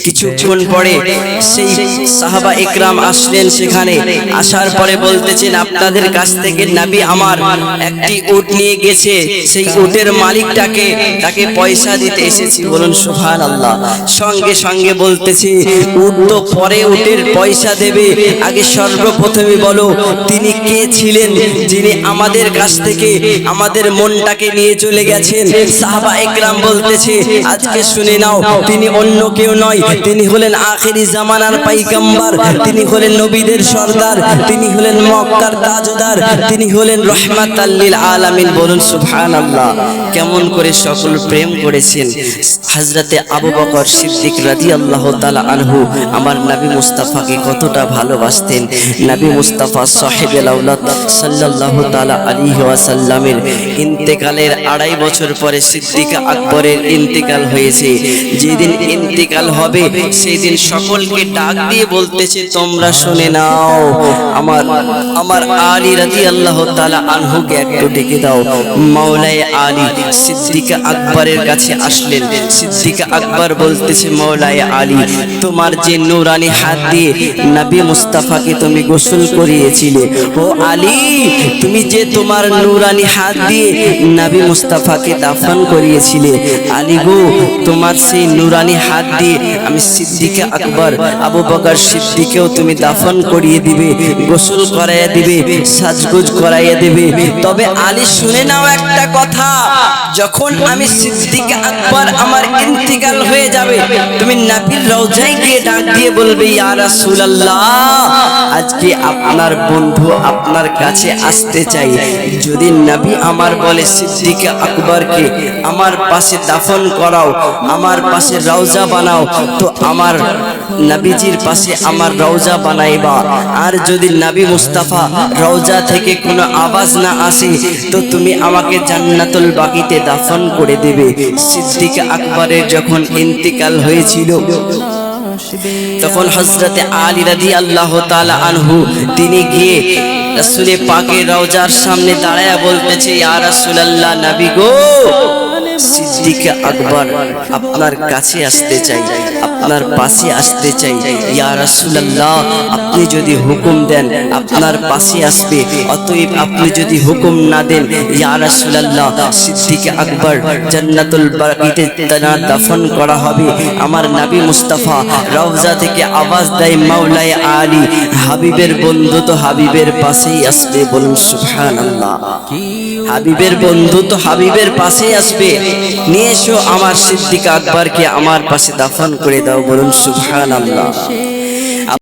কিছুক্ষণ পরে সেই সাহাবা ইকরাম আসলেন, সেখানে আসার পরে বলতেছেন, আপনাদের কাছ থেকে নবী আমার একটি উট নিয়ে গেছে, সেই উটের মালিকটাকে তাকে পয়সা দিতে এসেছি। বলুন সুবহানাল্লাহ। সঙ্গে সঙ্গে বলতেছে, উট তো পরে উটের পয়সা দেবে, আগে সর্বপ্রথমে বলো তিনি কে ছিলেন যিনি আমাদের কাছ থেকে আমাদের মনটাকে নিয়ে চলে গেছেন। সাহাবা ইকরাম বলতেছে, আজকে শুনে নাও, তিনি অন্য কেউ নয়, তিনি হলেন আখিরি জামানার পয়গম্বর, তিনি হলেন নবীদের সরদার, তিনি হলেন মক্কার তাজদার, তিনি হলেন রহমাতাল লিল আলামিন। বলুন সুবহানাল্লাহ। কেমন করে সকল প্রেম করেছেন হযরতে আবু বকর সিদ্দিক রাদিয়াল্লাহু তাআলা আনহু আমার নবী মুস্তাফাকে কতটা ভালোবাসতেন। নবী মুস্তাফা সাহেবুল আওলাদ সাল্লাল্লাহু তাআলা আলাইহি ওয়াসাল্লামের ইন্তেকালের 2.5 বছর পরে সিদ্দিক আকবরের ইন্তেকাল হয়েছে। যেদিন ইন্তেকাল হবে সেই দিন সকলকে ডাক দিয়ে বলতেছে, তোমরা শুনে নাও, আমার আলী রাদিয়াল্লাহু তাআলা আনহুকে একটু ডেকে দাও। মাওলায়ে আলী সিদ্দিক আকবরের কাছে আসলেন। সিদ্দিক আকবর বলতেছে, মাওলায়ে আলী, তোমার যে নূরানি হাত দিয়ে নবী মুস্তাফাকে তুমি গোসল করিয়েছিলে, ও আলী, তুমি যে তোমার নূরানি হাত দিয়ে নবী মুস্তাফাকে দাফন করিয়েছিলে, আলী গো, তোমার সেই নূরানি হাত দিয়ে আমি সিদ্দিক আকবর আবু বকর সিদ্দিককেও তুমি দাফন করিয়ে দিবে, গোসল করাইয়া দিবে, সাজগোজ করাইয়া দিবে। তবে আলী শুনে নাও একটা কথা, যখন আমি সিদ্দিক আকবর আমার ইন্তিকাল হয়ে যাবে, তুমি নবীর রওজায় গিয়ে ডাক দিয়ে বলবে, ইয়া রাসূলুল্লাহ, আজকে আপনার বন্ধু আপনার কাছে আসতে চাই। যদি নবী আমার বলে সিদ্দিক আকবরকে আমার পাশে দাফন করাও, আমার পাশে রওজা বানাও, তো আমার নবীজির পাশে আমার রওজা বানাইবা। আর যদি নবী মুস্তাফা রওজা থেকে কোনো আওয়াজ না আসে, তো তুমি আমাকে জান্নাতুল বাকিতে দাফন করে দেবে। সিদ্দিক আকবরের যখন ইন্তিকাল হয়েছিল, তখন হযরতে আলী রাদিয়াল্লাহু তাআলা আনহু তিনি গিয়ে রাসূল পাকের রওজার সামনে দাঁড়ায়া বলতেছে, ইয়া রাসূলুল্লাহ, নবী গো, সিদ্দিক আকবর আপনার কাছে আসতে চাই, আপনার পাশে আসতে চাই। ইয়া রাসূলুল্লাহ, আপনি যদি হুকুম দেন আপনার পাশে আসবে, অতএব আপনি যদি হুকুম না দেন, ইয়া রাসূলুল্লাহ, সিদ্দিক আকবর জান্নাতুল বাকিতে তার দাফন করা হবে। আমার নবী মুস্তাফা রওজা থেকে আওয়াজ দেয়, মাওলায়ে আলী, হাবিবের বন্ধু তো হাবিবের পাশেই আসবে। বলুন সুবহানাল্লাহ। হাবিবের বন্ধু তো হাবিবের পাশেই আসবে। নিয়ে এসো আমার সিদ্দিক আকবরকে আমার পাশে দাফন করে দাও। বলুন সুবহানাল্লাহ।